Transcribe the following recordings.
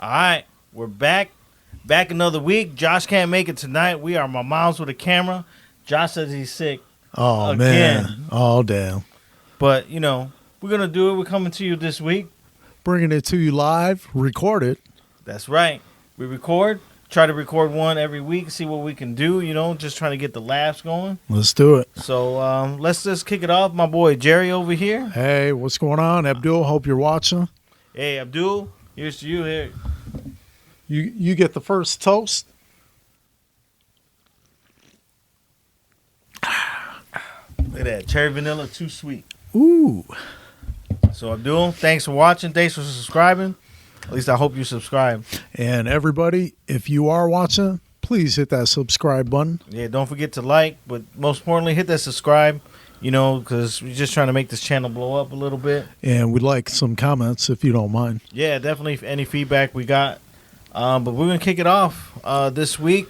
All right, we're back. Back another week. Josh can't make it tonight. We are my mom's with a camera. Josh says he's sick. Oh, again. man. Oh, damn. But, we're going to do it. We're coming to you this week. Bringing it to you live, recorded. That's right. We record. Try to record one every week, see what we can do, just trying to get the laughs going. Let's do it. So let's just kick it off. My boy Jerry over here. Hey, what's going on? Abdul, hope you're watching. Hey, Abdul, here's to you here. You get the first toast. Look at that. Cherry vanilla, too sweet. Ooh. So, Abdul, thanks for watching. Thanks for subscribing. At least I hope you subscribe. And everybody, if you are watching, please hit that subscribe button. Yeah, don't forget to like, but most importantly, hit that subscribe, because we're just trying to make this channel blow up a little bit. And we'd like some comments if you don't mind. Yeah, definitely any feedback we got. But we're going to kick it off this week.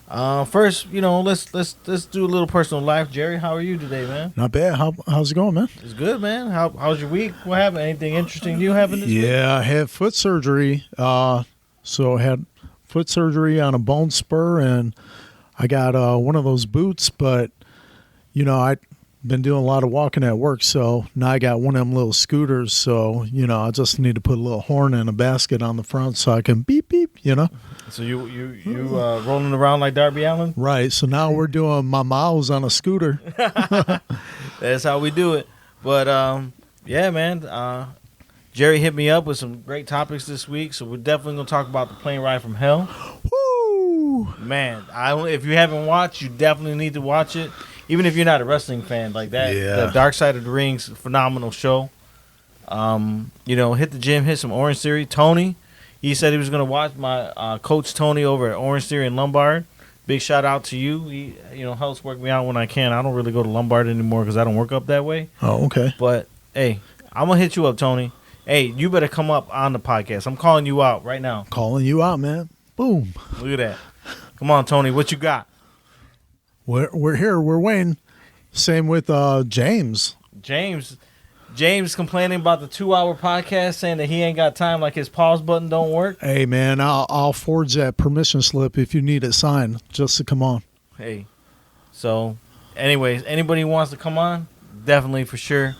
First, let's do a little personal life. Jerry, how are you today, man? Not bad. How's it going, man? It's good, man. How's your week? What happened? Anything interesting new happen this week? Yeah, I had foot surgery. So I had foot surgery on a bone spur, and I got one of those boots. But I've been doing a lot of walking at work, so now I got one of them little scooters. So I just need to put a little horn in a basket on the front so I can beep beep. So you rolling around like Darby Allin? Right. So now we're doing my miles on a scooter. That's how we do it. But yeah, man. Jerry hit me up with some great topics this week, so we're definitely gonna talk about the plane ride from hell. Woo! Man, if you haven't watched, you definitely need to watch it. Even if you're not a wrestling fan like that, Yeah. The Dark Side of the Ring's a phenomenal show. Hit the gym, hit some Orange Theory. Tony, he said he was going to watch my coach Tony over at Orange Theory in Lombard. Big shout out to you. He, helps work me out when I can. I don't really go to Lombard anymore because I don't work up that way. Oh, okay. But, hey, I'm going to hit you up, Tony. Hey, you better come up on the podcast. I'm calling you out right now. Calling you out, man. Boom. Look at that. Come on, Tony. What you got? We're here. We're waiting. Same with James. James complaining about the 2-hour podcast, saying that he ain't got time, like his pause button don't work. Hey, man, I'll forge that permission slip if you need it signed just to come on. Hey. So, anyways, anybody who wants to come on, definitely for sure.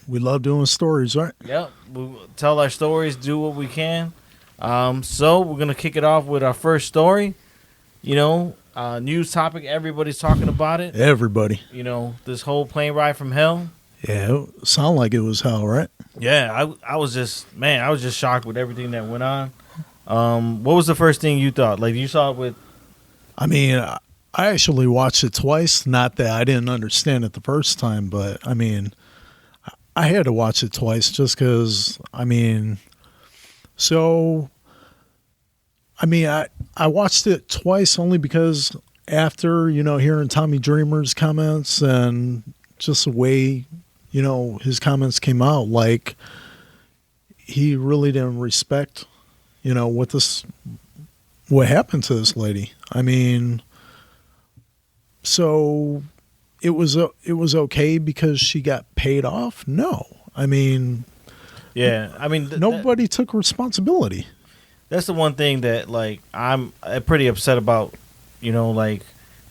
We love doing stories, right? Yep. We'll tell our stories, do what we can. So, we're going to kick it off with our first story. News topic, everybody's talking about it. Everybody. This whole plane ride from hell. Yeah, it sounded like it was hell, right? Yeah, I was just shocked with everything that went on. What was the first thing you thought? Like, you saw it with... I mean, I actually watched it twice. Not that I didn't understand it the first time, but, I mean, I had to watch it twice just because, I watched it twice only because after, hearing Tommy Dreamer's comments and just the way, his comments came out, like he really didn't respect, what happened to this lady. I mean, so it was okay because she got paid off? No. I mean, yeah, nobody took responsibility. That's the one thing that, like, I'm pretty upset about. Like,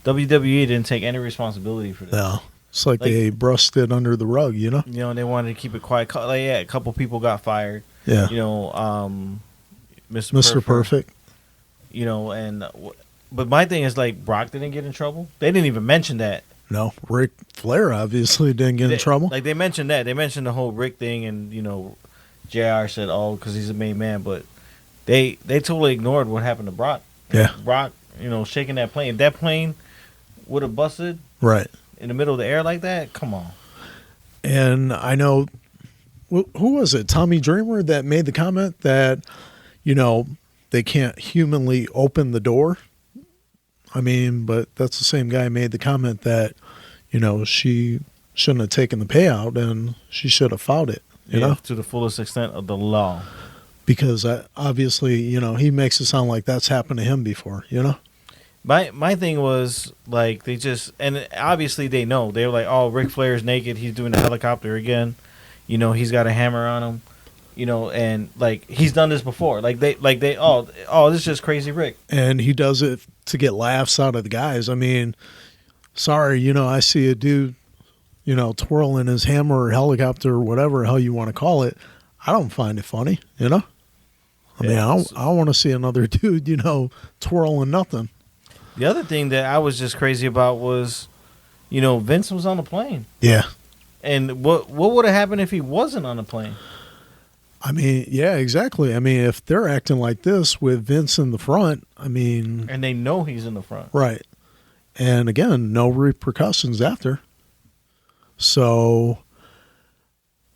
WWE didn't take any responsibility for this. No. It's like they brushed it under the rug, and they wanted to keep it quiet. Like, yeah, a couple people got fired. Yeah. Mr. Perfect. But my thing is, like, Brock didn't get in trouble. They didn't even mention that. No. Ric Flair obviously didn't get in trouble. Like, they mentioned that. They mentioned the whole Rick thing, and, JR said, oh, because he's the main man. But they totally ignored what happened to Brock. Yeah. Brock, shaking that plane. If that plane would have busted. Right. In the middle of the air like that? Come on. And I know, who was it? Tommy Dreamer that made the comment that, they can't humanly open the door. I mean, but that's the same guy made the comment that, she shouldn't have taken the payout and she should have filed it, you know? To the fullest extent of the law. Because obviously, he makes it sound like that's happened to him before, My thing was, like, they just, and obviously they know. They were like, oh, Ric Flair's naked. He's doing the helicopter again. He's got a hammer on him. and like he's done this before. Oh, this is just crazy Rick. And he does it to get laughs out of the guys. I mean, sorry, I see a dude, twirling his hammer or helicopter or whatever the hell you want to call it. I don't find it funny, I mean, I want to see another dude, twirling nothing. The other thing that I was just crazy about was, Vince was on the plane. Yeah. And what would have happened if he wasn't on the plane? I mean, yeah, exactly. I mean, if they're acting like this with Vince in the front, I mean... And they know he's in the front. Right. And again, no repercussions after. So,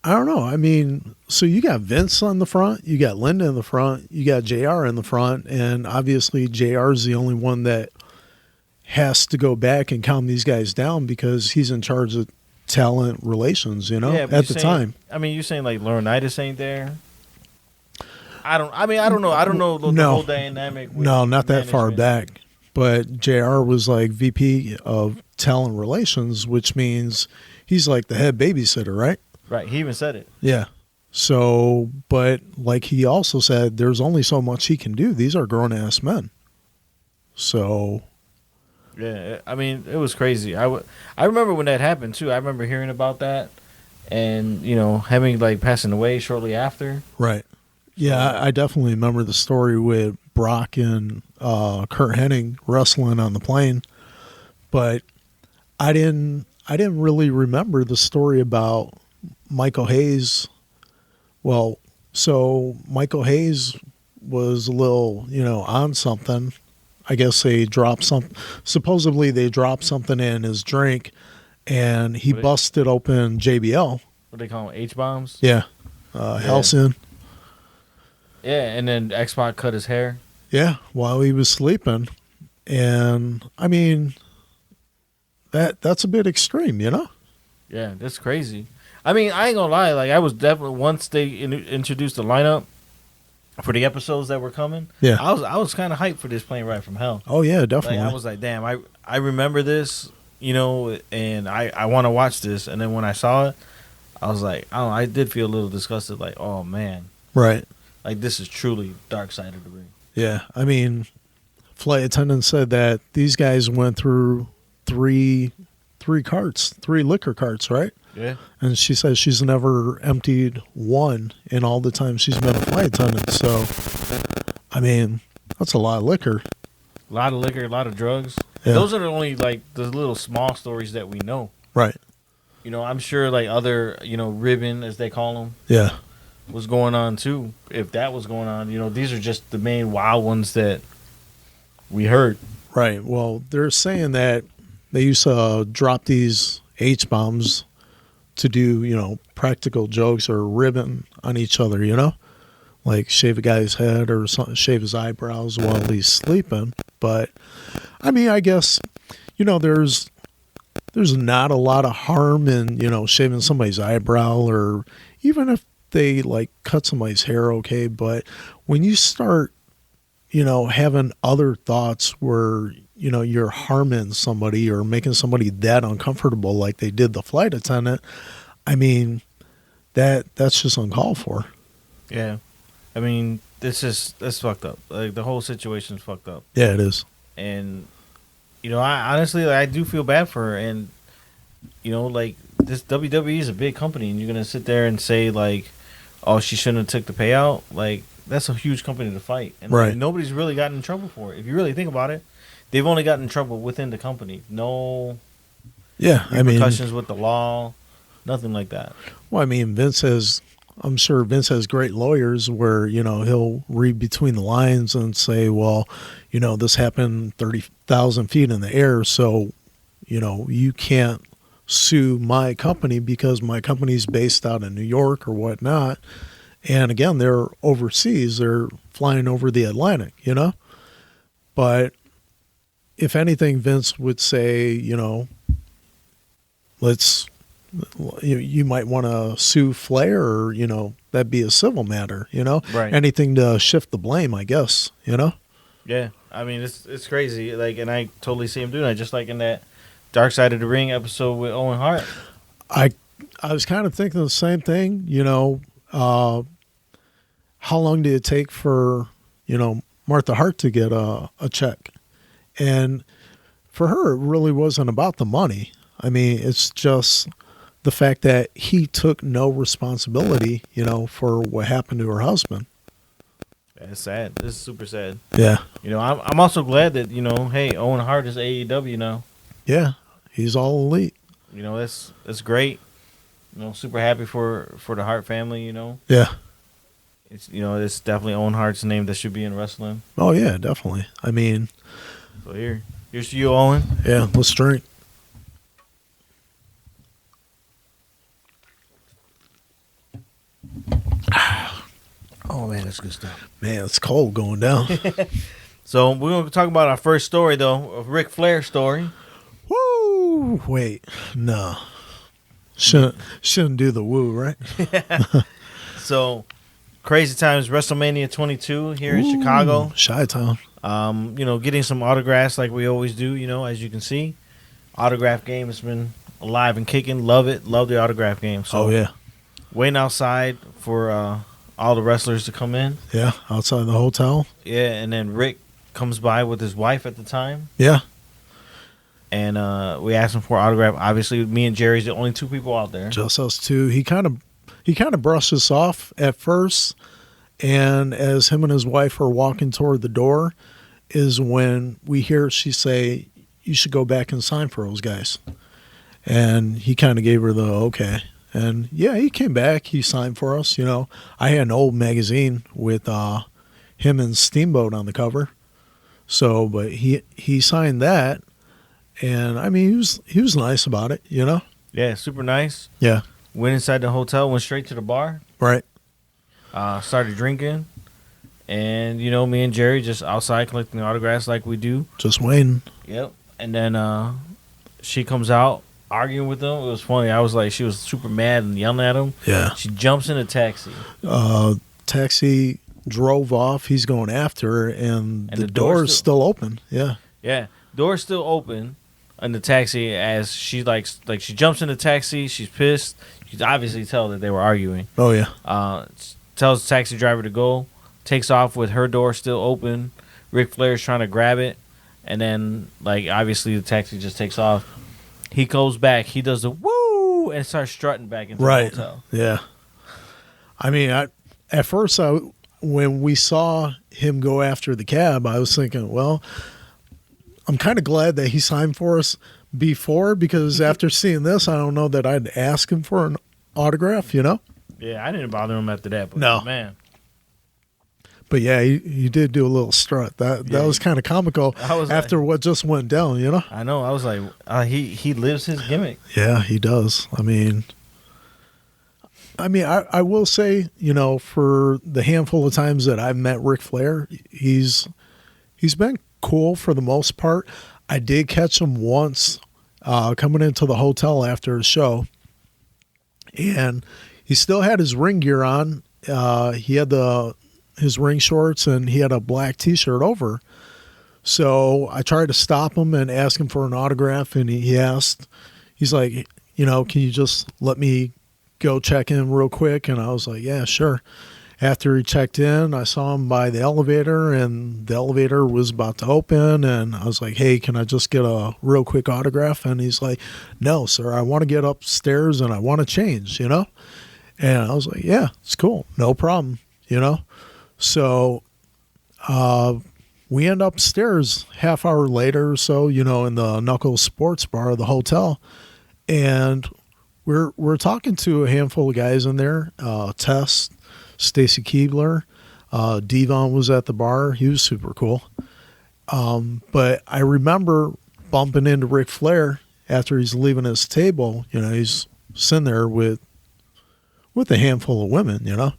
I don't know. I mean, so you got Vince on the front, you got Linda in the front, you got JR in the front, and obviously JR is the only one that has to go back and calm these guys down because he's in charge of talent relations, at the time. I mean, you're saying like Laurinaitis ain't there? I don't know. I don't know the whole dynamic. No, not that far back. But JR was like VP of talent relations, which means he's like the head babysitter, right? Right. He even said it. Yeah. So, but like he also said, there's only so much he can do. These are grown-ass men. So... Yeah, I mean, it was crazy. I remember when that happened, too. I remember hearing about that and, having, like, passing away shortly after. Right. Yeah, I definitely remember the story with Brock and Kurt Hennig wrestling on the plane. But I didn't really remember the story about Michael Hayes. Well, so Michael Hayes was a little, on something. I guess they dropped supposedly they dropped something in his drink and he busted open JBL. What do they call them? H-bombs? Yeah. Halcyon. Yeah, and then X-Pac cut his hair. Yeah, while he was sleeping. And, I mean, that's a bit extreme, Yeah, that's crazy. I mean, I ain't gonna lie. Like, I was definitely, once they introduced the lineup, for the episodes that were coming, yeah, I was kind of hyped for this plane ride from hell. Oh yeah, definitely. Like, I was like, damn, I remember this, and I want to watch this. And then when I saw it, I was like, I did feel a little disgusted. Like, oh man, right? Like this is truly dark side of the ring. Yeah, I mean, flight attendant said that these guys went through three liquor carts, right? Yeah. And she says she's never emptied one in all the time she's been a flight attendant. So, I mean, that's a lot of liquor. A lot of liquor, a lot of drugs. Yeah. Those are the only, like, the little small stories that we know. Right. I'm sure, like, other, ribbon, as they call them. Yeah. Was going on, too. If that was going on, these are just the main wild ones that we heard. Right. Well, they're saying that they used to drop these H-bombs to do, practical jokes or ribbon on each other, like shave a guy's head or something, shave his eyebrows while he's sleeping. But I mean, I guess, there's not a lot of harm in, shaving somebody's eyebrow or even if they like cut somebody's hair. Okay. But when you start, having other thoughts where, you're harming somebody or making somebody that uncomfortable like they did the flight attendant, I mean, that's just uncalled for. Yeah. I mean, that's fucked up. Like, the whole situation's fucked up. Yeah, it is. And, I honestly, like, I do feel bad for her. And, like, this WWE is a big company, and you're going to sit there and say, like, oh, she shouldn't have took the payout. Like, that's a huge company to fight. And right. Like, nobody's really gotten in trouble for it. If you really think about it, they've only gotten in trouble within the company. No repercussions with the law, nothing like that. Well, I mean, I'm sure Vince has great lawyers where, he'll read between the lines and say, well, this happened 30,000 feet in the air. So, you can't sue my company because my company's based out in New York or whatnot. And again, they're overseas. They're flying over the Atlantic, But if anything, Vince would say, you might want to sue Flair or, that'd be a civil matter, Right. Anything to shift the blame, I guess, Yeah. I mean, it's crazy. Like, and I totally see him doing that. Just like in that Dark Side of the Ring episode with Owen Hart. I was kind of thinking the same thing, how long did it take for, Martha Hart to get a check? And for her, it really wasn't about the money. I mean, it's just the fact that he took no responsibility, for what happened to her husband. It's sad. This is super sad. Yeah. I'm also glad that, hey, Owen Hart is AEW now. Yeah. He's all elite. That's great. Super happy for the Hart family, Yeah. It's definitely Owen Hart's name that should be in wrestling. Oh, yeah, definitely. I mean. So here's to you, Owen. Yeah, let's drink. Oh, man, that's good stuff. Man, it's cold going down. So we're going to talk about our first story, though, a Ric Flair story. Woo! Wait, no. Shouldn't do the woo, right? So, crazy times, WrestleMania 22 here in Chicago. Chi-Town. Getting some autographs like we always do, as you can see. Autograph game has been alive and kicking. Love it. Love the autograph game. So, yeah. Waiting outside for all the wrestlers to come in. Yeah, outside the hotel. Yeah, and then Rick comes by with his wife at the time. Yeah. And we asked him for an autograph. Obviously, me and Jerry's the only two people out there. Just us two. He kind of brushed us off at first, and as him and his wife are walking toward the door, is when we hear she say, "You should go back and sign for those guys." And he kind of gave her the okay. And yeah, he came back. He signed for us. I had an old magazine with him and Steamboat on the cover. So, but he signed that. And I mean, he was nice about it, Yeah, super nice. Yeah. Went inside the hotel, went straight to the bar. Right. Started drinking. And, me and Jerry just outside collecting autographs like we do. Just waiting. Yep. And then she comes out arguing with them. It was funny. I was like, she was super mad and yelling at him. Yeah. She jumps in a taxi. Taxi drove off. He's going after her, and the door's still open. Yeah. Yeah. Door's still open. In the taxi, as she she jumps in the taxi, she's pissed. You can obviously tell that they were arguing. Oh yeah. Tells the taxi driver to go, takes off with her door still open. Ric Flair's trying to grab it, and then obviously the taxi just takes off. He goes back, he does the woo, and starts strutting back into the hotel. Yeah. I mean, at first when we saw him go after the cab, I was thinking, well, I'm kind of glad that he signed for us before, because after seeing this, I don't know that I'd ask him for an autograph, Yeah, I didn't bother him after that. But no. Man. But yeah, he did do a little strut. That was kind of comical after what just went down, I know. I was like, he lives his gimmick. Yeah, he does. I mean, I will say, for the handful of times that I've met Ric Flair, he's been cool for the most part. I did catch him once coming into the hotel after a show, and he still had his ring gear on. He had his ring shorts, and he had a black T-shirt over. So I tried to stop him and ask him for an autograph, and he's like, can you just let me go check in real quick? And I was like, yeah, sure. After he checked in, I saw him by the elevator, and the elevator was about to open, and I was like, hey, can I just get a real quick autograph? And he's like, no, sir, I want to get upstairs and I want to change, And I was like, yeah, it's cool. No problem, So we end up upstairs half hour later or so, in the Knuckles Sports Bar of the hotel, and we're talking to a handful of guys in there, Tess, Stacy Keebler, Devon was at the bar. He was super cool. But I remember bumping into Ric Flair after he's leaving his table. He's sitting there with a handful of women,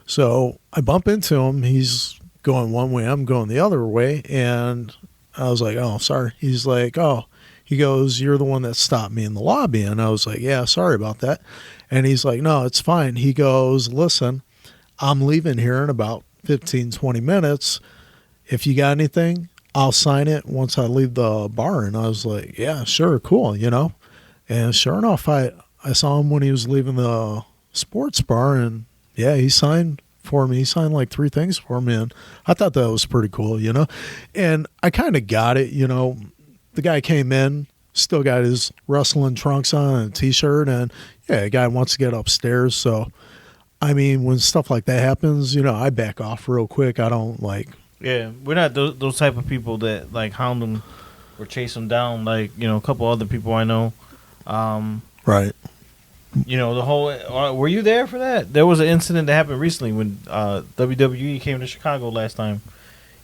So I bump into him. He's going one way, I'm going the other way. And I was like, oh, sorry. He's like, oh, he goes, you're the one that stopped me in the lobby. And I was like, yeah, sorry about that. And he's like, no, it's fine. He goes, listen, I'm leaving here in about 15, 20 minutes. If you got anything, I'll sign it once I leave the bar. And I was like, yeah, sure, cool, And sure enough, I saw him when he was leaving the sports bar, and yeah, he signed for me. He signed like 3 things for me, and I thought that was pretty cool, you know. And I kind of got it, you know. The guy came in, still got his wrestling trunks on and a T-shirt, and yeah, the guy wants to get upstairs. So, I mean, when stuff like that happens, you know, I back off real quick. I don't like. Yeah, we're not those type of people that like hound them or chase them down. Like, you know, a couple other people I know. Right. You know, the whole. Were you there for that? There was an incident that happened recently when WWE came to Chicago last time.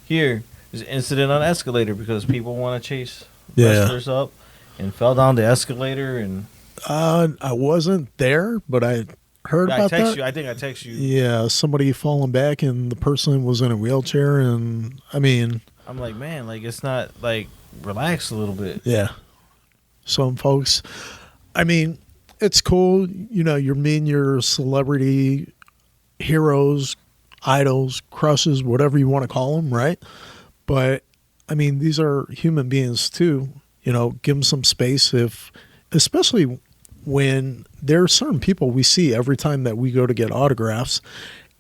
Here, there's an incident on the escalator because people want to chase wrestlers up and fell down the escalator. And I wasn't there, but I heard about that. I think I text you. Yeah, somebody falling back and the person was in a wheelchair, and I mean, I'm like, man, like it's not like relax a little bit. Yeah, some folks. I mean, it's cool. You know, you're meeting your celebrity heroes, idols, crushes, whatever you want to call them, right? But I mean, these are human beings too. You know, give them some space, especially when there are certain people we see every time that we go to get autographs,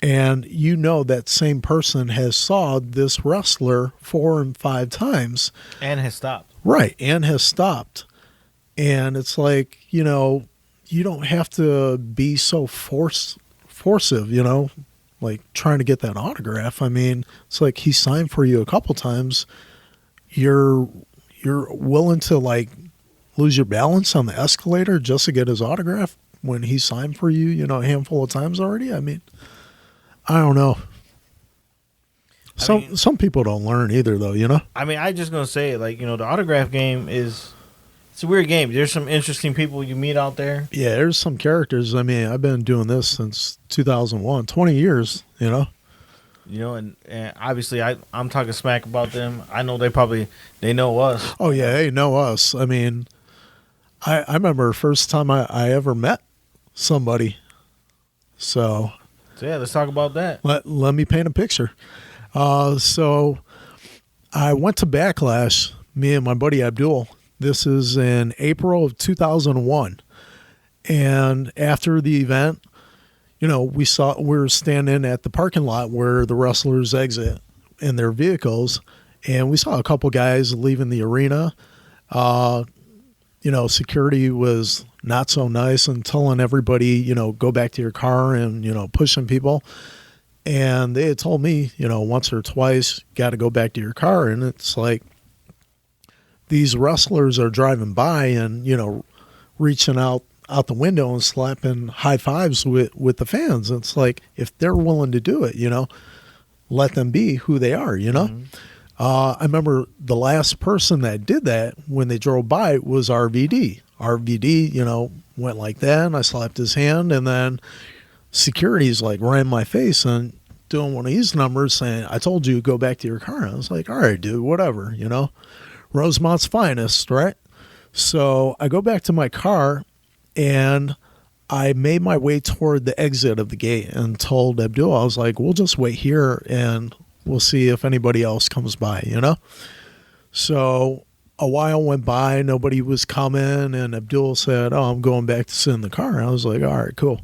and you know that same person has saw this wrestler 4 and 5 times. And has stopped. Right, and has stopped. And it's like, you know, you don't have to be so forcive, you know, like trying to get that autograph. I mean, it's like he signed for you a couple times. You're willing to like lose your balance on the escalator just to get his autograph when he signed for you, you know, a handful of times already. I mean, I don't know. Some people don't learn either, though, you know? I mean, I just going to say, like, you know, the autograph game it's a weird game. There's some interesting people you meet out there. Yeah, there's some characters. I mean, I've been doing this since 2001, 20 years, you know? You know, and obviously I'm talking smack about them. I know they know us. Oh, yeah, they know us. I mean, I remember the first time I ever met somebody. So yeah, let's talk about that. Let me paint a picture. So I went to Backlash, me and my buddy Abdul. This is in April of 2001. And after the event, you know, we were standing at the parking lot where the wrestlers exit in their vehicles, and we saw a couple guys leaving the arena. You know, security was not so nice and telling everybody, you know, go back to your car and, you know, pushing people. And they had told me, you know, once or twice, got to go back to your car. And it's like these wrestlers are driving by and, you know, reaching out the window and slapping high fives with the fans. It's like, if they're willing to do it, you know, let them be who they are, you know. Mm-hmm. I remember the last person that did that when they drove by was RVD. RVD, you know, went like that, and I slapped his hand, and then security's like right in my face and doing one of these numbers saying, I told you to go back to your car. I was like, all right, dude, whatever, you know. Rosemont's finest, right? So I go back to my car, and I made my way toward the exit of the gate and told Abdul, I was like, we'll just wait here and we'll see if anybody else comes by, you know? So a while went by, nobody was coming, and Abdul said, oh, I'm going back to sit in the car. I was like, all right, cool.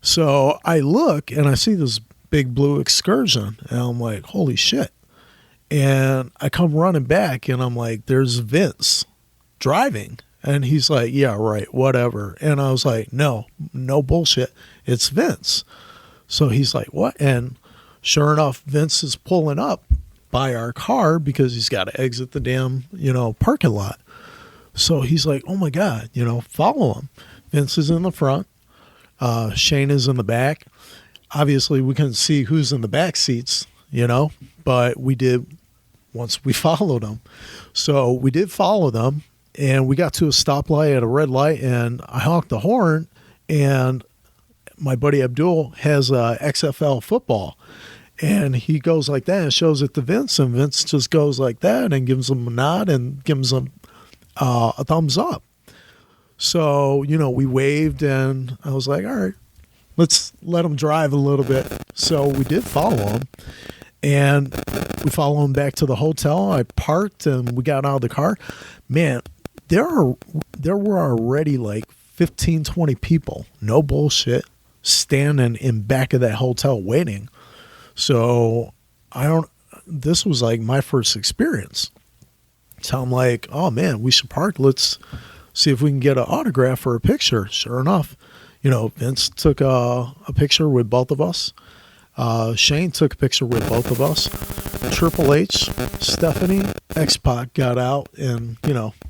So I look, and I see this big blue Excursion, and I'm like, holy shit. And I come running back, and I'm like, there's Vince driving. And he's like, yeah, right, whatever. And I was like, no bullshit. It's Vince. So he's like, what? And sure enough, Vince is pulling up by our car because he's got to exit the damn, you know, parking lot. So he's like, oh my God, you know, follow him. Vince is in the front. Shane is in the back. Obviously, we couldn't see who's in the back seats, you know, but we did once we followed them. So we did follow them, and we got to a stoplight at a red light, and I honked the horn, and my buddy Abdul has a XFL football, and he goes like that and shows it to Vince, and Vince just goes like that and gives him a nod and gives him a thumbs up. So, you know, we waved, and I was like, all right, let's let him drive a little bit. So we did follow him, and we followed him back to the hotel. I parked, and we got out of the car. Man, there were already like 15, 20 people. No bullshit. standing in back of that hotel waiting. So this was like my first experience. So I'm like, oh man, we should park. Let's see if we can get an autograph or a picture. Sure enough, Vince took a picture with both of us. Shane took a picture with both of us. Triple H, Stephanie, X-Pac got out and,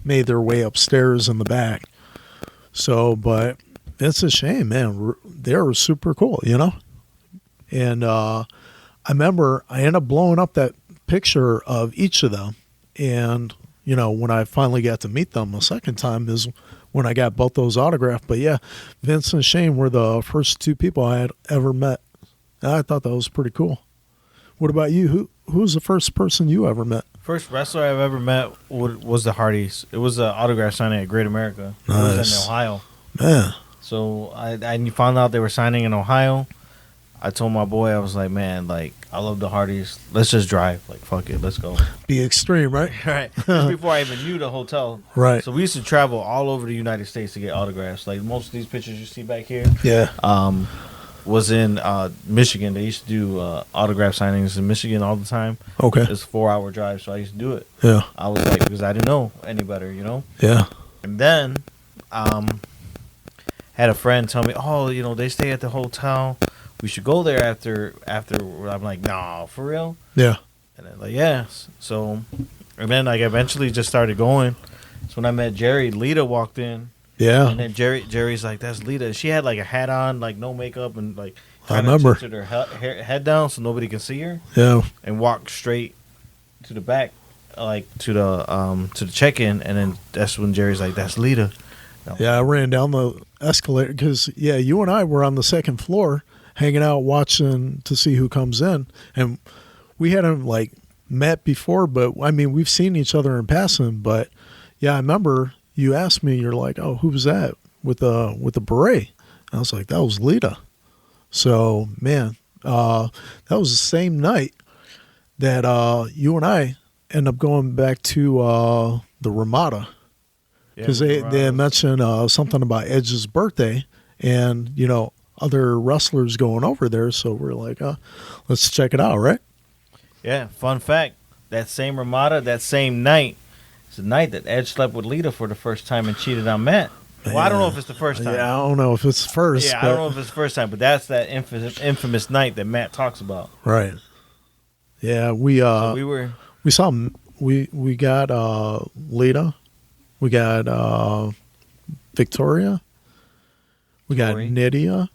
made their way upstairs in the back. So, but it's a shame, man. They were super cool, And I remember I ended up blowing up that picture of each of them. And, when I finally got to meet them a second time is when I got both those autographed. But yeah, Vince and Shane were the first two people I had ever met. I thought that was pretty cool. What about you? Who was the first person you ever met? First wrestler I've ever met was the Hardys. It was an autograph signing at Great America. Nice. It was in Ohio. Man. So I found out they were signing in Ohio. I told my boy, I was like, man, like, I love the Hardys. Let's just drive. Like, fuck it, let's go. Be extreme, right? Right. Just before I even knew the hotel. Right. So we used to travel all over the United States to get autographs. Like, most of these pictures you see back here. Yeah. Was in Michigan. They used to do autograph signings in Michigan all the time. Okay. It's a 4-hour drive, so I used to do it. Yeah. I was like, because I didn't know any better, Yeah. And then had a friend tell me, oh, they stay at the hotel. We should go there after. I'm like, nah, for real? Yeah. And they're like, yes. So, and then I eventually just started going. So when I met Jerry, Lita walked in. Yeah. And then Jerry's like, that's Lita. She had like a hat on, like no makeup, and like I remember. tilted her head down so nobody can see her. Yeah. And walked straight to the back, like to the check-in, and then that's when Jerry's like, that's Lita. Yeah, I ran down the escalator because, you and I were on the second floor hanging out watching to see who comes in. And we hadn't, like, met before, but, I mean, we've seen each other in passing. But, yeah, I remember you asked me, you're like, oh, who was that with the beret? And I was like, that was Lita. So, man, that was the same night that you and I end up going back to the Ramada. Because they had mentioned something about Edge's birthday and, other wrestlers going over there. So we're like, let's check it out, right? Yeah, fun fact, that same Ramada, that same night, it's the night that Edge slept with Lita for the first time and cheated on Matt. Well, I don't know if it's the first time. Yeah, I don't know if it's first. Yeah, I don't know if it's the first time, but that's that infamous night that Matt talks about. Right. Yeah, we got Lita. We got Victoria. We got Nydia,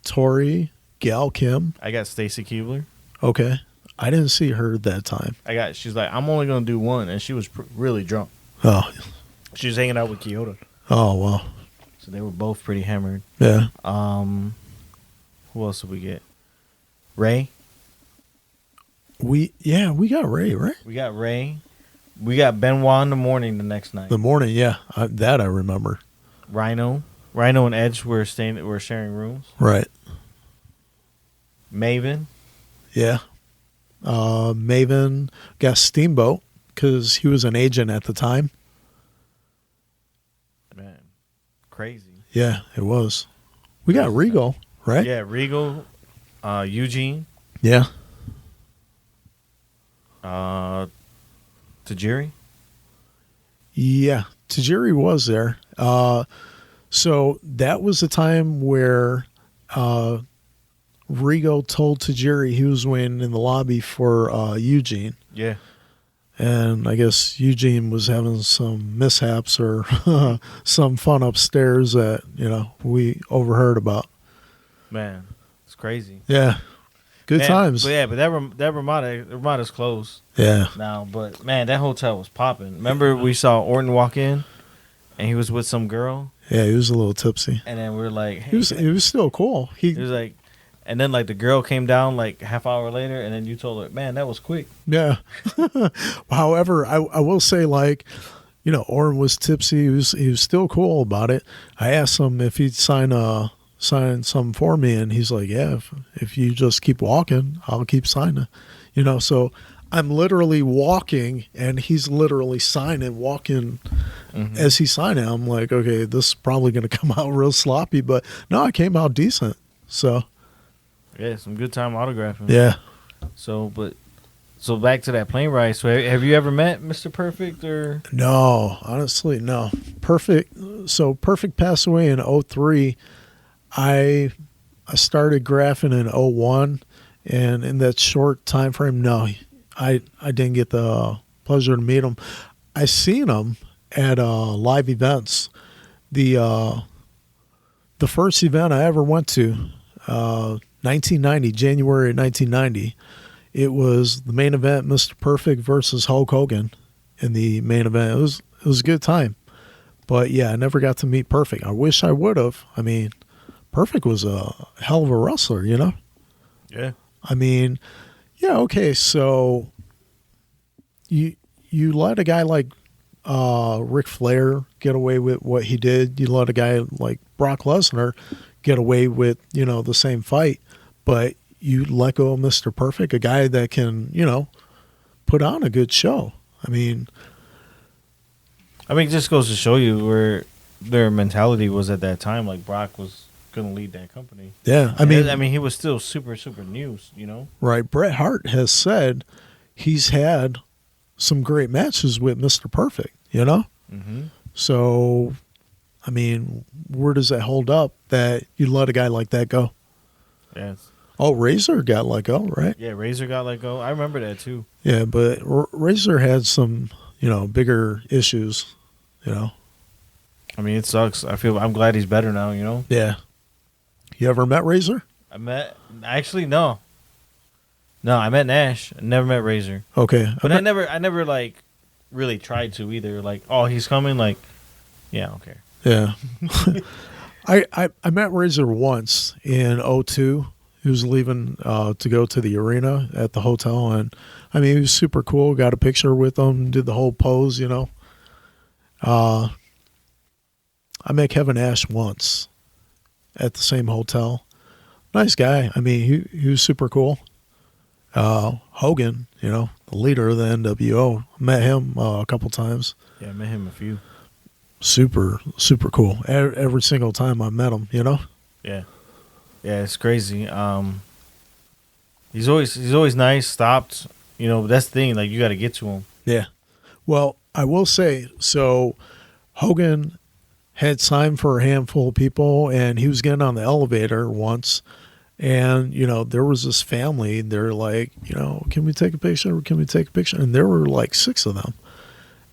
Tori, Gal Kim. I got Stacy Keebler. Okay. I didn't see her that time. She's like, I'm only going to do one, and she was really drunk. Oh. She was hanging out with Kyoto. Oh, wow. So they were both pretty hammered. Yeah. Who else did we get? Ray. We got Ray, right? We got Ray. We got Benoit in the morning the next night. The morning, yeah. That I remember. Rhino and Edge were sharing rooms. Right. Maven. Yeah. Maven got Steamboat because he was an agent at the time. Man, crazy. Yeah, it was. We got Regal, right? Yeah, Regal, Eugene. Yeah. Tajiri. Yeah, Tajiri was there. So that was the time where Regal told Tajiri he was waiting in the lobby for Eugene. Yeah. And I guess Eugene was having some mishaps or some fun upstairs that, we overheard about. Man, it's crazy. Yeah. Good times. But that Ramada's closed. Yeah. Now, but man, that hotel was popping. Remember we saw Orton walk in and he was with some girl? Yeah, he was a little tipsy. And then we were like, hey. He was still cool. He was like, and then like the girl came down like half hour later and then you told her, man, that was quick. Yeah. However, I will say, like, Orton was tipsy. He was still cool about it. I asked him if he'd sign something for me, and he's like, yeah, if you just keep walking, I'll keep signing. So I'm literally walking and he's literally walking as he's signing. I'm like, okay, this is probably going to come out real sloppy, but no, it came out decent. So Yeah, some good time autographing. yeah. So back to that plane ride. So have you ever met Mr. Perfect or? No, honestly, no. Perfect. So Perfect passed away in '03. I started graphing in '01, and in that short time frame, no, I didn't get the pleasure to meet him. I seen him at live events. The first event I ever went to, 1990, January 1990. It was the main event, Mr. Perfect versus Hulk Hogan in the main event. It was a good time. But yeah, I never got to meet Perfect. I wish I would have. I mean, Perfect was a hell of a wrestler, you know? Yeah. I mean, yeah, okay, so you let a guy like Ric Flair get away with what he did. You let a guy like Brock Lesnar get away with, the same fight, but you let go of Mr. Perfect, a guy that can, put on a good show. I mean, it just goes to show you where their mentality was at that time. Like Brock was going to lead that company. yeah, I mean, he was still super, super new, right. Bret Hart has said he's had some great matches with Mr. Perfect, Mm-hmm. So, I mean, where does that hold up that you let a guy like that go? Yes. Oh, Razor got let go, right? Yeah, Razor got let go. I remember that too. Yeah, but Razor had some, bigger issues, I mean, it sucks. I'm glad he's better now, Yeah. You ever met Razor? Actually, no. No, I met Nash. I never met Razor. Okay. But I never like really tried to either. Like, oh, he's coming. Like, yeah, I don't care. Yeah. I met Razor once in '02. He was leaving to go to the arena at the hotel, and I mean, he was super cool. Got a picture with him, did the whole pose, I met Kevin Nash once at the same hotel. Nice guy. I mean, he was super cool. Hogan, the leader of the NWO, met him a couple times. Yeah, I met him a few. Super, super cool. Every single time I met him, Yeah. Yeah, it's crazy. He's always nice, stopped. That's the thing. Like, you got to get to him. Yeah. Well, I will say, so Hogan had signed for a handful of people, and he was getting on the elevator once, and, there was this family. They're like, can we take a picture? Can we take a picture? And there were like 6 of them.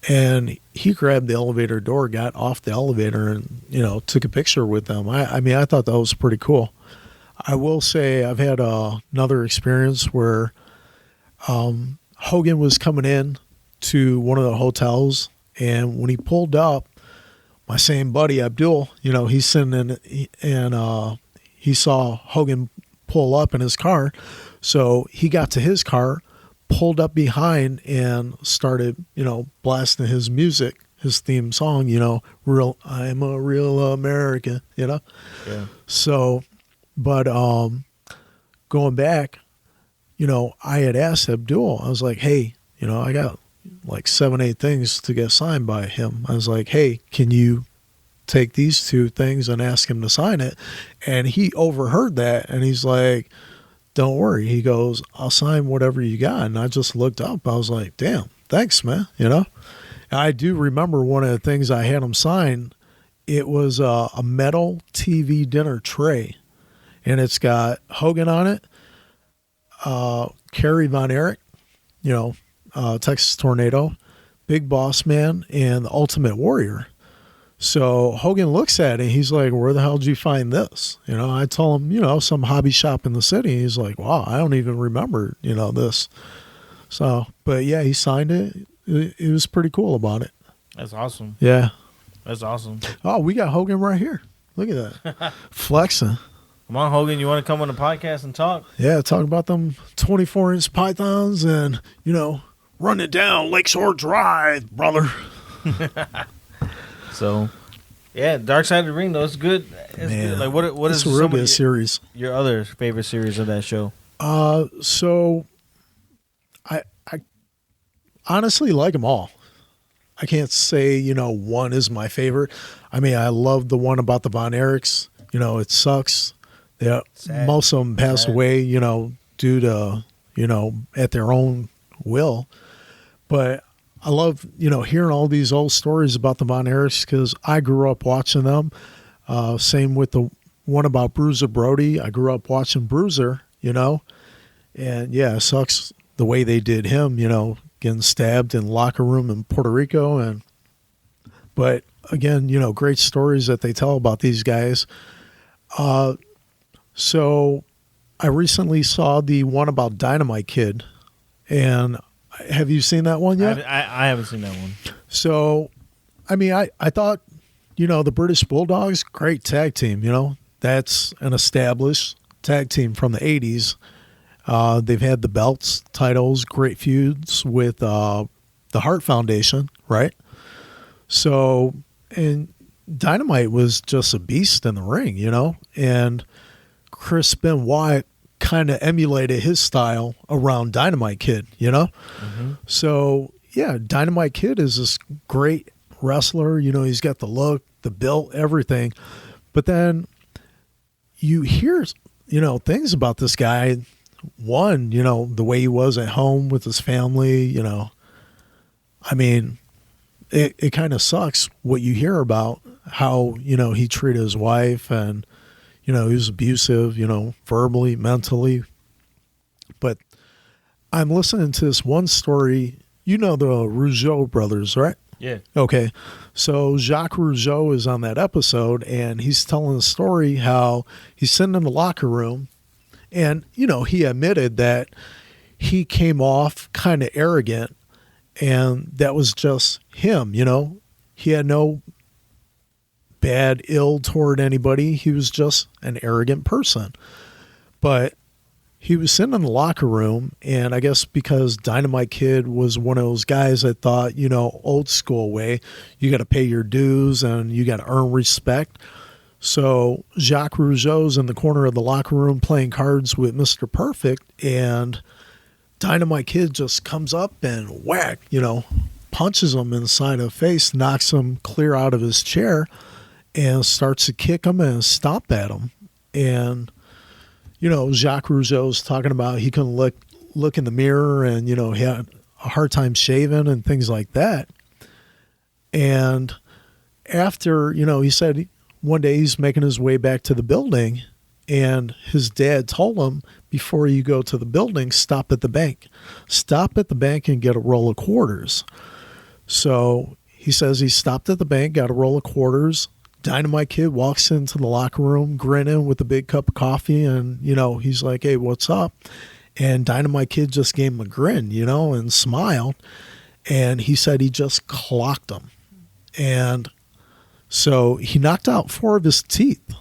And he grabbed the elevator door, got off the elevator, and, took a picture with them. I mean, I thought that was pretty cool. I will say I've had another experience where Hogan was coming in to one of the hotels, and when he pulled up, my same buddy Abdul, he's sitting in, and he saw Hogan pull up in his car, so he got to his car, pulled up behind, and started, blasting his music, his theme song, I'm a real American, Yeah. So, but going back, I had asked Abdul, I was like, hey, I got like 7, 8 things to get signed by him. I was like, hey, can you take these 2 things and ask him to sign it? And he overheard that, and he's like, don't worry. He goes, I'll sign whatever you got. And I just looked up. I was like, damn, thanks, man. I do remember one of the things I had him sign. It was a metal TV dinner tray, and it's got Hogan on it, Kerry Von Erich, Texas Tornado, Big Boss Man, and the Ultimate Warrior. So Hogan looks at it, he's like, where the hell did you find this? I told him, some hobby shop in the city. He's like, wow, I don't even remember, this. So, but yeah, he signed it. It was pretty cool about it. That's awesome. Yeah. That's awesome. Oh, we got Hogan right here. Look at that. Flexing. Come on, Hogan, you want to come on the podcast and talk? Yeah, talk about them 24-inch pythons and, run it down Lakeshore Drive, brother. So, yeah, Dark Side of the Ring, though, it's good. It's good. Like, what is a real good series? Your other favorite series of that show? So I honestly like them all. I can't say, one is my favorite. I mean, I love the one about the Von Erichs. It sucks Yeah, Sad. most of them pass Sad. away, due to, at their own will. But I love, hearing all these old stories about the Von Erichs because I grew up watching them. Same with the one about Bruiser Brody. I grew up watching Bruiser, and yeah, it sucks the way they did him, getting stabbed in the locker room in Puerto Rico. But again, great stories that they tell about these guys. So I recently saw the one about Dynamite Kid, and have you seen that one yet? I haven't seen that one. So, I thought, the British Bulldogs, great tag team, that's an established tag team from the 80s. They've had the belts, titles, great feuds with the Hart Foundation, right? So, and Dynamite was just a beast in the ring, and Chris Benoit kind of emulated his style around Dynamite Kid, Mm-hmm. So, yeah, Dynamite Kid is this great wrestler. He's got the look, the build, everything. But then you hear, things about this guy. One, the way he was at home with his family, it kind of sucks what you hear about how, he treated his wife and, he was abusive, verbally, mentally. But I'm listening to this one story. The Rougeau brothers, right? Yeah. Okay. So Jacques Rougeau is on that episode, and he's telling a story how he's sitting in the locker room, and, he admitted that he came off kind of arrogant, and that was just him, He had no bad ill toward anybody. He was just an arrogant person. But he was sitting in the locker room, and I guess because Dynamite Kid was one of those guys that thought, old school way, you got to pay your dues and you got to earn respect. So Jacques Rougeau's in the corner of the locker room playing cards with Mr. Perfect, and Dynamite Kid just comes up and whack, punches him in the side of the face, knocks him clear out of his chair, and starts to kick him and stomp at him. And Jacques Rougeau's talking about he couldn't look in the mirror, and, he had a hard time shaving and things like that. And after, he said one day he's making his way back to the building, and his dad told him, before you go to the building, stop at the bank. Stop at the bank and get a roll of quarters. So he says he stopped at the bank, got a roll of quarters. Dynamite Kid walks into the locker room grinning with a big cup of coffee, and, he's like, hey, what's up? And Dynamite Kid just gave him a grin, and smiled. And he said he just clocked him. And so he knocked out 4 of his teeth.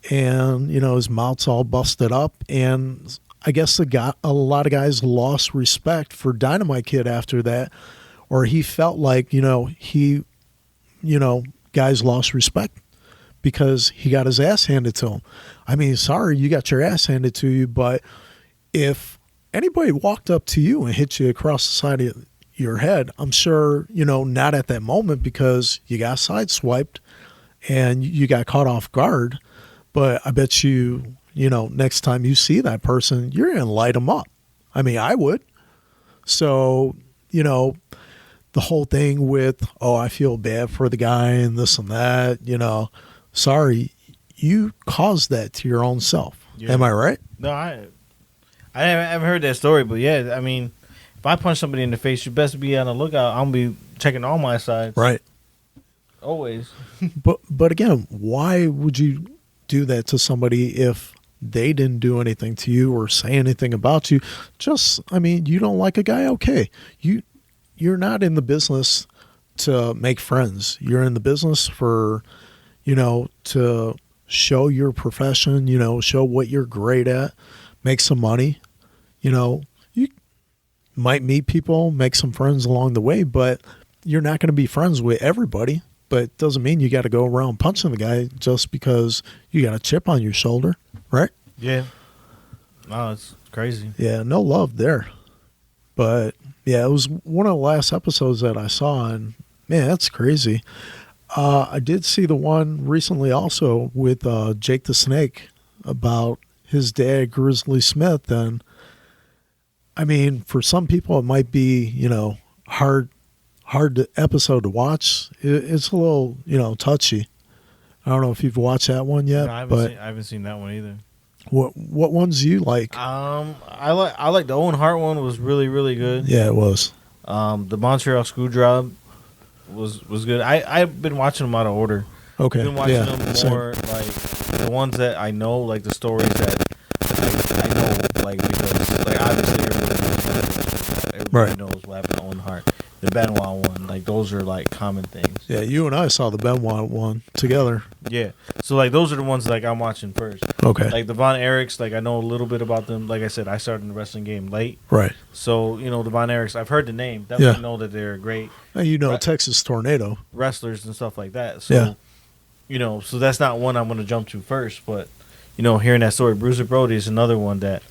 And, his mouth's all busted up. And I guess a lot of guys lost respect for Dynamite Kid after that. Or he felt like, guys lost respect because he got his ass handed to him. Sorry, you got your ass handed to you, but if anybody walked up to you and hit you across the side of your head, I'm sure, not at that moment because you got sideswiped and you got caught off guard. But I bet you, next time you see that person, you're going to light them up. I would. So, the whole thing with, I feel bad for the guy and this and that, sorry, you caused that to your own self. Yeah. Am I right? No, I haven't heard that story, but yeah, if I punch somebody in the face, you best be on the lookout. I'm going to be checking all my sides. Right. Always. But again, why would you do that to somebody if they didn't do anything to you or say anything about you? Just, you don't like a guy? Okay. You're not in the business to make friends. You're in the business for, to show your profession, show what you're great at, make some money. You might meet people, make some friends along the way, but you're not going to be friends with everybody. But it doesn't mean you got to go around punching the guy just because you got a chip on your shoulder, right? Yeah. Oh, it's crazy. Yeah, no love there. But yeah, it was one of the last episodes that I saw, and man, that's crazy. I did see the one recently also with Jake the Snake, about his dad, Grizzly Smith, and I mean, for some people, it might be, hard episode to watch. It's a little, touchy. I don't know if you've watched that one yet, No, but I haven't seen that one either. what ones do you like? I like the Owen Hart one was really, really good. Yeah, it was. The Montreal Screwjob was good. I've been watching them out of order. Okay. I've been watching yeah, them same. more like the ones that I know, like the stories that I know, like because like obviously everybody knows what happened to Owen Hart. The Benoit one, like those are like common things. Yeah, you and I saw the Benoit one together. Yeah, so like those are the ones like I'm watching first. Okay. Like the Von Erichs, like I know a little bit about them. Like I said, I started in the wrestling game late. Right. So the Von Erichs, I've heard the name. Definitely know that they're great And Texas Tornado wrestlers and stuff like that. So so that's not one I'm going to jump to first. But hearing that story, Bruiser Brody is another one that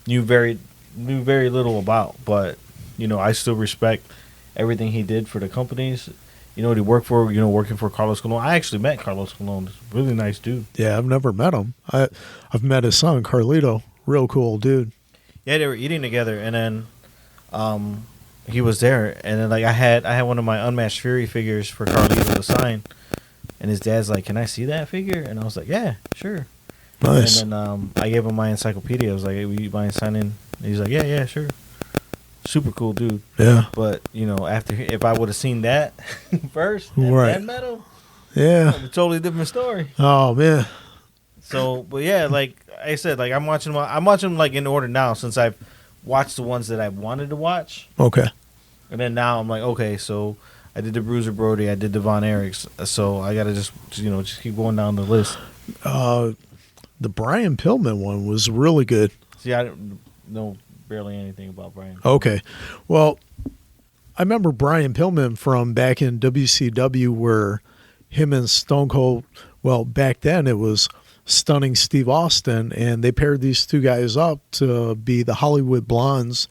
knew very little about. But I still respect everything he did for the companies. He worked for, working for Carlos Colon. I actually met Carlos Colon. He's a really nice dude. Yeah, I've never met him. I've met his son, Carlito. Real cool dude. Yeah, they were eating together, and then he was there, and then like I had one of my Unmatched Fury figures for Carlito to sign, and his dad's like, "Can I see that figure?" And I was like, "Yeah, sure." Nice. And then I gave him my encyclopedia. I was like, "Hey, will you mind signing?" And he's like, "Yeah, sure." Super cool dude. Yeah. But if I would have seen that first, Right. and met him, Yeah. a totally different story. Oh man. So, but yeah, like I said, like I'm watching them like in order now since I've watched the ones that I wanted to watch, Okay. and then now I'm like, okay, so I did the Bruiser Brody, I did the Von Erichs, so I gotta just keep going down the list. The Brian Pillman one was really good. See, I don't know barely anything about Brian. Okay. Well, I remember Brian Pillman from back in WCW where him and Stone Cold, well, back then it was Stunning Steve Austin, and they paired these two guys up to be the Hollywood Blondes.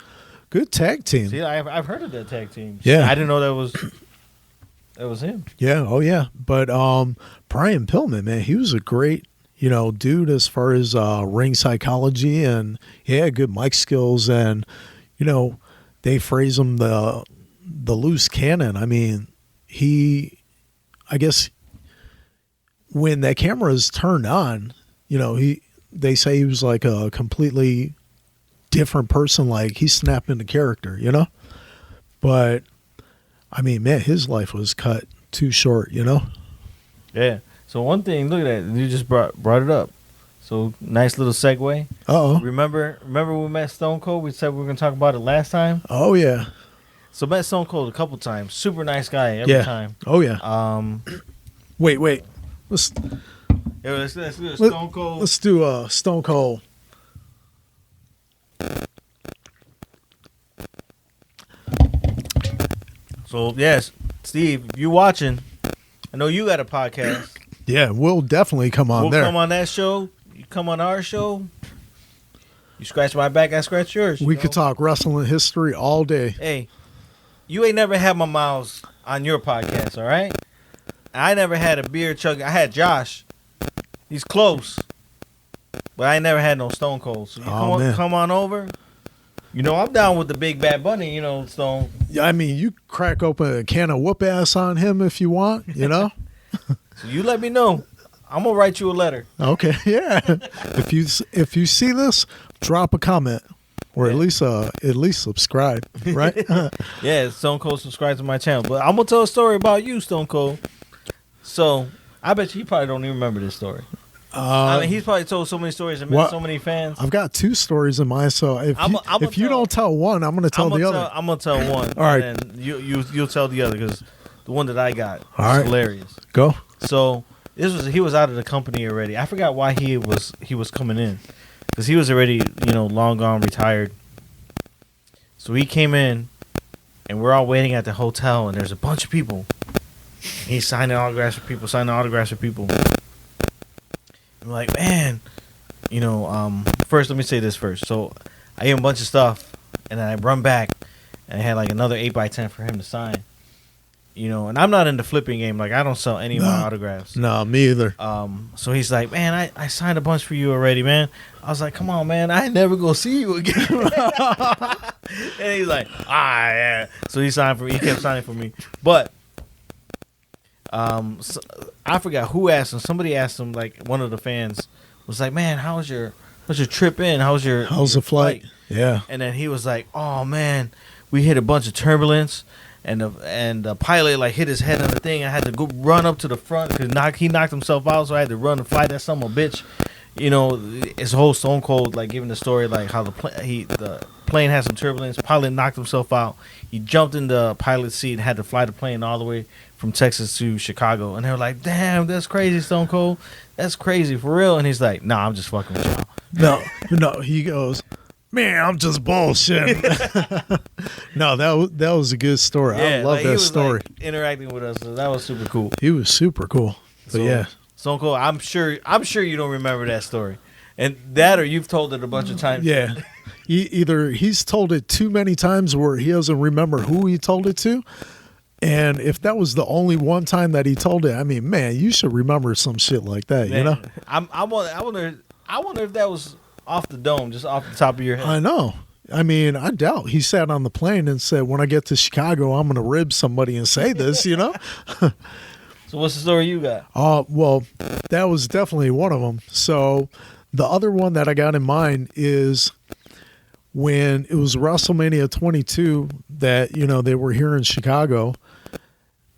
Good tag team. See, I've heard of that tag team. Yeah. I didn't know that was him. Yeah. Oh, yeah. But Brian Pillman, man, he was a great, dude as far as ring psychology, and good mic skills, and they phrase him the loose cannon. I mean, I guess when that camera is turned on, they say he was like a completely different person, like he snapped into character, But I mean, man, his life was cut too short, Yeah. So one thing, look at that. You just brought it up. So nice little segue. Uh-oh. Remember when we met Stone Cold? We said we were going to talk about it last time. Oh, yeah. So met Stone Cold a couple times. Super nice guy every time. Oh, yeah. Wait. Let's do Stone Cold. Let's do Stone Cold. So, yes, Steve, if you watching, I know you got a podcast. Yeah, we'll definitely come on there. We'll come on that show. You come on our show. You scratch my back, I scratch yours. We could talk wrestling history all day. Hey, you ain't never had my mouths on your podcast, all right? I never had a beer chug. I had Josh. He's close. But I ain't never had no Stone Cold. So you come on over. I'm down with the big bad bunny, Stone. Yeah, I mean, you crack open a can of whoop ass on him if you want, So you let me know. I'm gonna write you a letter. Okay, yeah. If you see this, drop a comment or at least subscribe, right? Yeah, Stone Cold subscribe to my channel. But I'm gonna tell a story about you, Stone Cold. So I bet you probably don't even remember this story. I mean, he's probably told so many stories and met so many fans. I've got two stories in mind, so if you don't tell one, I'm going to tell the other. I'm going to tell one. All right. And you'll tell the other because the one that I got is hilarious. Go. So he was out of the company already. I forgot why he was coming in because he was already long gone, retired. So he came in, and we're all waiting at the hotel, and there's a bunch of people. He's signing autographs for people. I'm like, man, first let me say this first. So I gave him a bunch of stuff, and then I run back, and I had like another 8x10 for him to sign. you know, and I'm not in the flipping game. Like, I don't sell any of my autographs. No, me either. So he's like, man, I signed a bunch for you already, man. I was like, come on, man, I ain't never gonna see you again. And he's like, yeah. So he signed for me. He kept signing for me. But so, I forgot who asked him. Somebody asked him, like one of the fans was like, man, how's your trip in? How's the flight? Yeah. And then he was like, oh man, we hit a bunch of turbulence. And the pilot like hit his head on the thing. I had to go run up to the front because he knocked himself out, so I had to run and fly that son of a bitch. You know, it's a whole Stone Cold like giving the story like how the plane had some turbulence. Pilot knocked himself out. He jumped in the pilot's seat and had to fly the plane all the way from Texas to Chicago. And they were like, "Damn, that's crazy, Stone Cold. That's crazy for real." And he's like, "Nah, I'm just fucking with y'all." No. He goes, man, I'm just bullshit. No, that was a good story. I love that story. Like, interacting with us, so that was super cool. He was super cool. But so, yeah, Stone Cold. I'm sure you don't remember that story, and that or you've told it a bunch of times. Yeah, either he's told it too many times where he doesn't remember who he told it to, and if that was the only one time that he told it, I mean, man, you should remember some shit like that. Man, you know, I wonder if that was off the dome, just off the top of your head. I know. I mean, I doubt he sat on the plane and said, when I get to Chicago, I'm going to rib somebody and say this, you know? So what's the story you got? Well, that was definitely one of them. So the other one that I got in mind is when it was WrestleMania 22 that, you know, they were here in Chicago.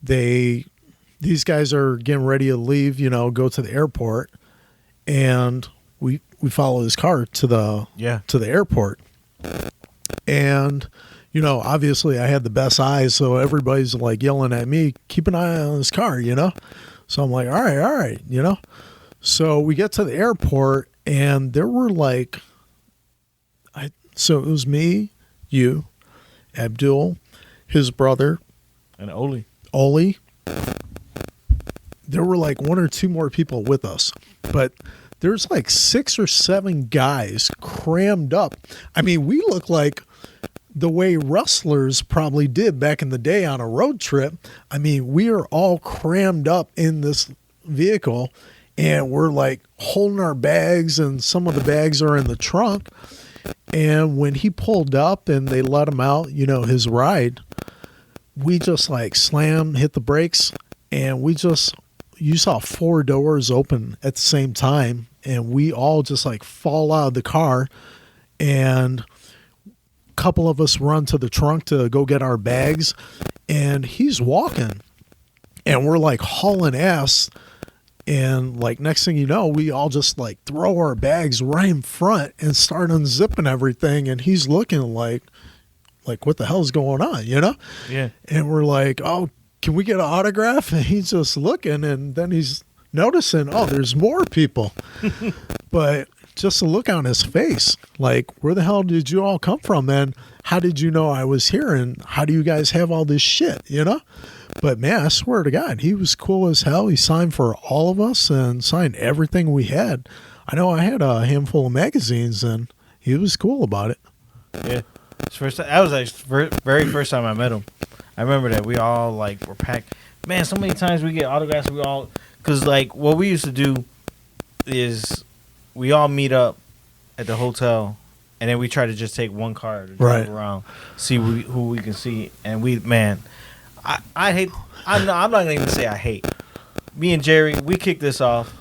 These guys are getting ready to leave, you know, go to the airport. And we follow his car to the airport. And, you know, obviously I had the best eyes, so everybody's like yelling at me, keep an eye on his car, you know? So I'm like, all right, you know? So we get to the airport and there were like, so it was me, you, Abdul, his brother. And Oli. There were like one or two more people with us, but there's like 6 or 7 guys crammed up. I mean, we look like the way wrestlers probably did back in the day on a road trip. I mean, we are all crammed up in this vehicle and we're like holding our bags and some of the bags are in the trunk. And when he pulled up and they let him out, you know, his ride, we just like slammed, hit the brakes, and you saw 4 doors open at the same time, and we all just like fall out of the car, and a couple of us run to the trunk to go get our bags, and he's walking, and we're like hauling ass, and like next thing you know, we all just like throw our bags right in front and start unzipping everything, and he's looking like what the hell's going on, you know? Yeah. And we're like, oh, can we get an autograph? And he's just looking, and then he's noticing, oh, there's more people. But just a look on his face, like, where the hell did you all come from? And how did you know I was here? And how do you guys have all this shit, you know? But man, I swear to God, he was cool as hell. He signed for all of us and signed everything we had. I know I had a handful of magazines, and he was cool about it. Yeah. That was like very first time I met him. I remember that we all like were packed. Man, so many times we get autographs. Because like what we used to do is we all meet up at the hotel, and then we try to just take one car to drive around, see who we can see. And I hate. I'm not gonna even say I hate. Me and Jerry, we kicked this off.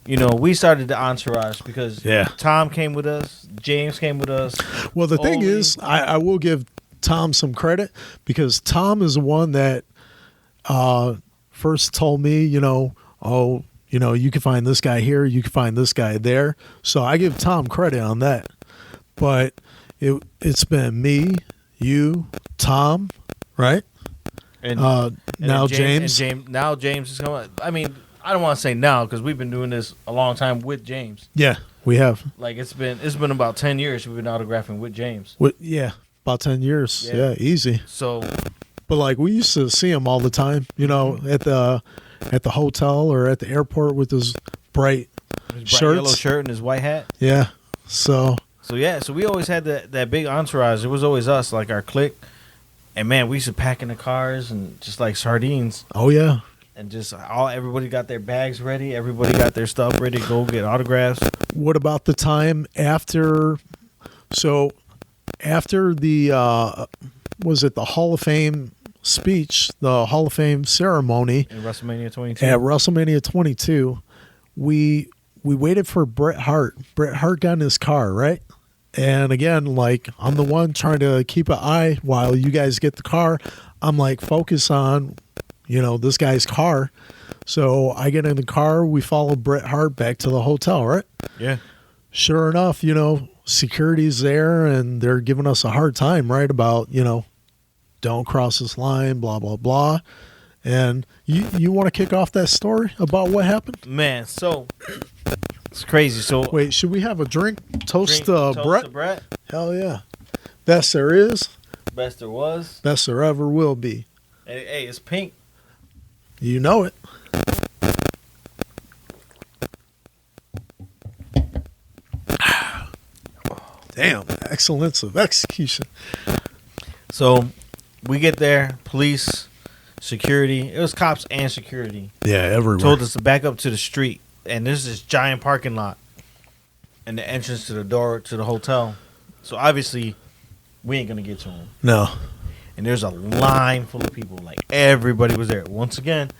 You know, we started the entourage because Tom came with us, James came with us. Well, the thing is, I will give Tom some credit because Tom is the one that first told me, you know, you can find this guy here, you can find this guy there. So I give Tom credit on that. But it's been me, you, Tom, right? And now James. Now James is coming. I mean, I don't want to say now because we've been doing this a long time with James. Yeah, we have. Like it's been about 10 years we've been autographing with James. About 10 years. Yeah, easy. So, but like we used to see him all the time, you know, at the hotel or at the airport with his bright shirts, yellow shirt and his white hat. Yeah. So we always had that big entourage. It was always us, like our clique. And man, we used to pack in the cars and just like sardines. Oh yeah. And just everybody got their bags ready. Everybody got their stuff ready to go get autographs. What about the time after? So after the was it the Hall of Fame speech, the Hall of Fame ceremony In WrestleMania 22. at WrestleMania 22, we waited for Bret Hart. Bret Hart got in his car, right? And again, like, I'm the one trying to keep an eye while you guys get the car. I'm like, focus on, this guy's car. So I get in the car. We follow Bret Hart back to the hotel, right? Yeah. Sure enough, security's there and they're giving us a hard time, right? About, don't cross this line, blah, blah, blah. And you want to kick off that story about what happened? Man, so it's crazy. So Wait, should we have a drink? Toast to Bret? Hell yeah. Best there is. Best there was. Best there ever will be. Hey, it's pink. You know it. Damn, excellence of execution. So we get there, police, security. It was cops and security. Yeah, everywhere. Told us to back up to the street. And there's this giant parking lot and the entrance to the door to the hotel. So obviously, we ain't going to get to him. No. And there's a line full of people. Like, everybody was there. Once again,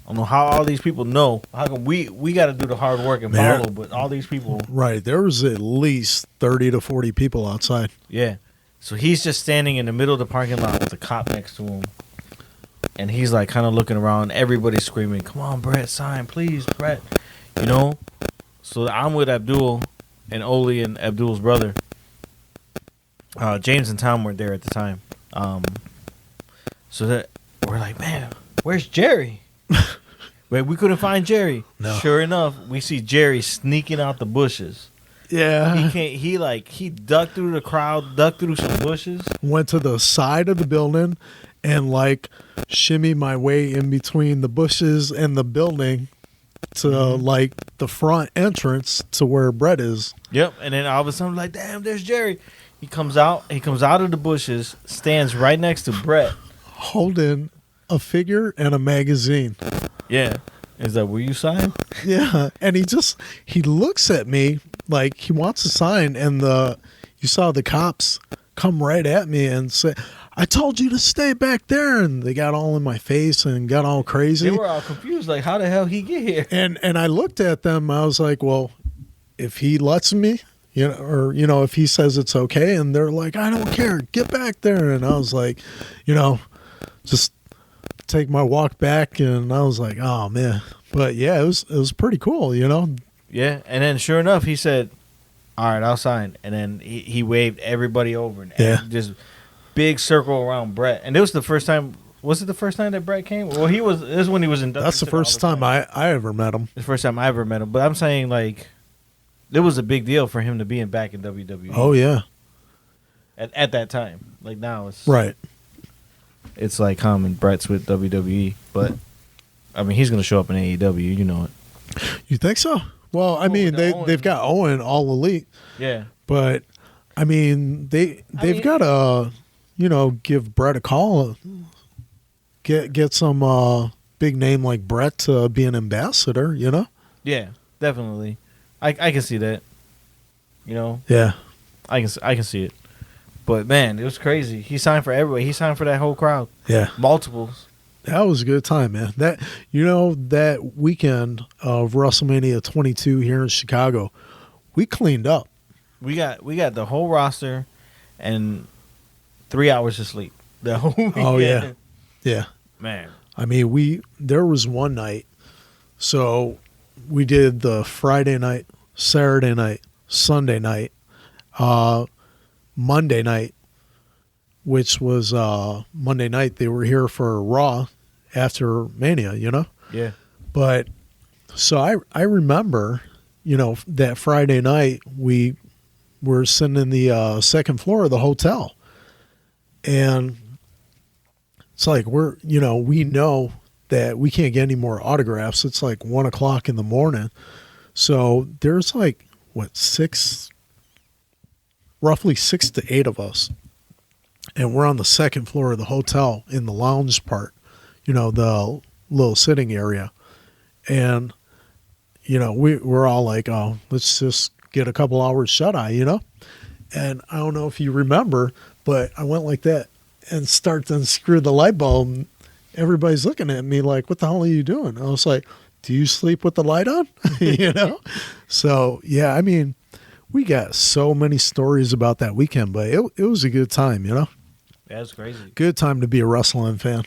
I don't know how all these people know. How come we got to do the hard work and follow, but all these people. Right. There was at least 30 to 40 people outside. Yeah. So he's just standing in the middle of the parking lot with a cop next to him. And he's like kind of looking around. Everybody's screaming, "Come on, Brett, sign, please, Brett." So I'm with Abdul and Oli and Abdul's brother. James and Tom weren't there at the time. So that we're like, man, where's Jerry? Wait, we couldn't find Jerry. No. Sure enough, we see Jerry sneaking out the bushes. Yeah. He ducked through the crowd, ducked through some bushes. Went to the side of the building and shimmy my way in between the bushes and the building to the front entrance to where Brett is. Yep. And then all of a sudden, like, damn, there's Jerry. He comes out of the bushes, stands right next to Brett, holding a figure and a magazine. Yeah. Is that where you sign? Yeah. And he looks at me like he wants to sign, and you saw the cops come right at me and say, "I told you to stay back there," and they got all in my face and got all crazy. They were all confused, like, how the hell he get here? And I looked at them, I was like, well, if he lets me, if he says it's okay, and they're like, "I don't care, get back there," and I was like, just take my walk back, and I was like, oh man. But yeah, it was pretty cool, Yeah, and then sure enough, he said, "All right, I'll sign." And then he waved everybody over, and just big circle around Brett. And it was the first time. Was it the first time that Brett came? Well, this is when he was inducted. That's the first time I ever met him. The first time I ever met him. But I'm saying, like, it was a big deal for him to be back in WWE. Oh yeah. At that time, like now it's right. It's like common. Brett's with WWE, but I mean, he's going to show up in AEW. You know it. You think so? Well, I mean, they've got Owen, All Elite. Yeah. But I mean, they've got to, give Brett a call. Get some big name like Brett to be an ambassador. Yeah, definitely. I can see that. Yeah. I can see it. But man, it was crazy. He signed for everybody. He signed for that whole crowd. Yeah. Multiples. That was a good time, man. That weekend of WrestleMania 22 here in Chicago, we cleaned up. We got the whole roster and 3 hours of sleep. The whole weekend. Oh yeah. Yeah. Man. I mean, there was one night. So we did the Friday night, Saturday night, Sunday night, Monday night, which was Monday night. They were here for Raw after Mania, Yeah. But so I remember, that Friday night we were sitting in the second floor of the hotel, and it's like we know that we can't get any more autographs. It's like 1 o'clock in the morning, so there's like roughly 6 to 8 of us. and we're on the second floor of the hotel in the lounge part, the little sitting area. And, we're all like, oh, let's just get a couple hours shut-eye. And I don't know if you remember, but I went like that and start to unscrew the light bulb. Everybody's looking at me like, what the hell are you doing? I was like, do you sleep with the light on? So, yeah, I mean, we got so many stories about that weekend, but it was a good time, Yeah, it's crazy. Good time to be a wrestling fan.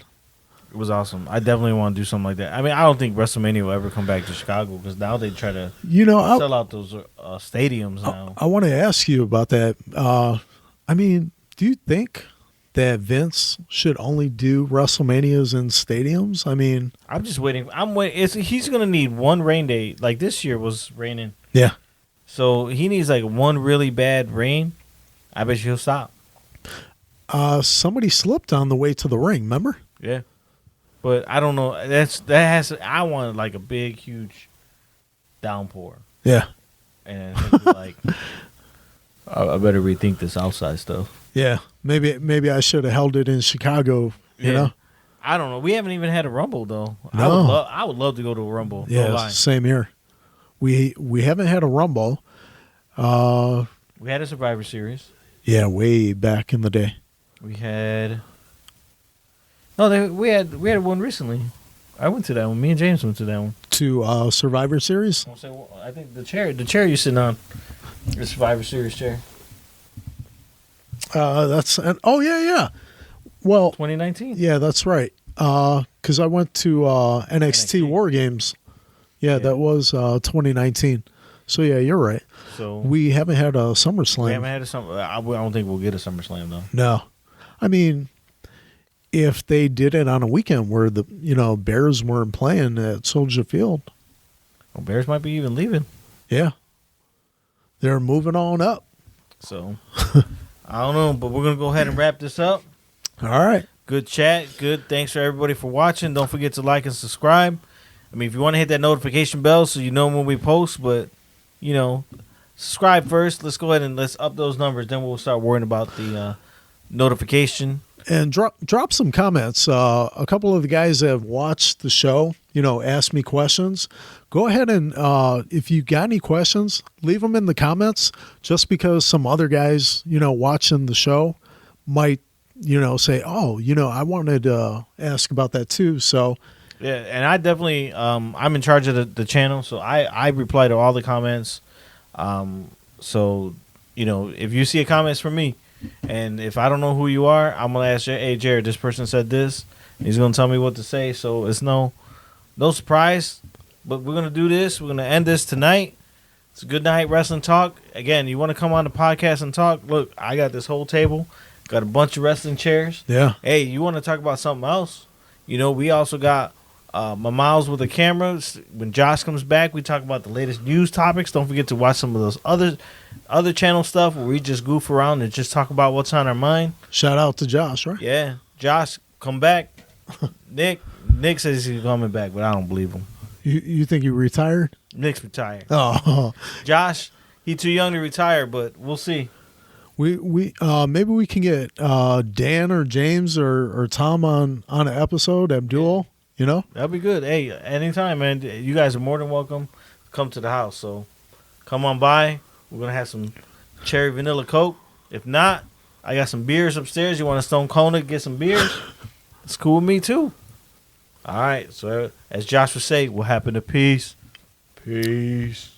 It was awesome. I definitely want to do something like that. I mean, I don't think WrestleMania will ever come back to Chicago because now they try to sell out those stadiums now. I want to ask you about that. I mean, do you think that Vince should only do WrestleManias in stadiums? I mean, I'm just waiting. He's going to need one rain day. Like this year was raining. Yeah. So he needs like one really bad rain. I bet he'll stop. Somebody slipped on the way to the ring, remember? Yeah. But I don't know. I want like a big, huge downpour. Yeah. And like, I better rethink this outside stuff. Yeah. Maybe I should have held it in Chicago, you know? I don't know. We haven't even had a Rumble, though. No. I would love to go to a Rumble. Yeah, same here. We haven't had a Rumble. We had a Survivor Series. Yeah, way back in the day. We had... No, we had one recently. I went to that one. Me and James went to that one. To Survivor Series? I think the chair you're sitting on, the Survivor Series chair. Yeah. Well, 2019. Yeah, that's right. Because I went to NXT War Games. Yeah, that was 2019. So yeah, you're right. So we haven't had a SummerSlam. We haven't had a SummerSlam. I don't think we'll get a SummerSlam though. No, I mean, if they did it on a weekend where the Bears weren't playing at Soldier Field, well, Bears might be even leaving. Yeah, they're moving on up. So I don't know, but we're gonna go ahead and wrap this up. All right. Good chat. Good. Thanks for everybody for watching. Don't forget to like and subscribe. I mean, if you want to hit that notification bell so you know when we post, but subscribe first. Let's go ahead and let's up those numbers. Then we'll start worrying about the notification. And drop some comments. A couple of the guys that have watched the show, asked me questions. Go ahead and if you got any questions, leave them in the comments. Just because some other guys, watching the show might, say, oh, I wanted to ask about that too. So. Yeah, and I definitely, I'm in charge of the channel, so I reply to all the comments. So, if you see a comment from me, and if I don't know who you are, I'm going to ask you, hey, Jared, this person said this. He's going to tell me what to say, so it's no surprise. But we're going to do this. We're going to end this tonight. It's a good night wrestling talk. Again, you want to come on the podcast and talk? Look, I got this whole table. Got a bunch of wrestling chairs. Yeah. Hey, you want to talk about something else? We also got Momos with a camera. When Josh comes back, we talk about the latest news topics. Don't forget to watch some of those other channel stuff where we just goof around and just talk about what's on our mind. Shout out to Josh, right? Yeah. Josh, come back. Nick says he's coming back, but I don't believe him. You think he retired? Nick's retired. Oh. Josh, he too young to retire, but we'll see. We maybe we can get Dan or James or Tom on an episode, Abdul, That'd be good. Hey, anytime, man. You guys are more than welcome to come to the house. So come on by. We're going to have some cherry vanilla Coke. If not, I got some beers upstairs. You want a Stone Kona, get some beers? It's cool with me, too. All right. So as Josh would say, what happened to peace? Peace.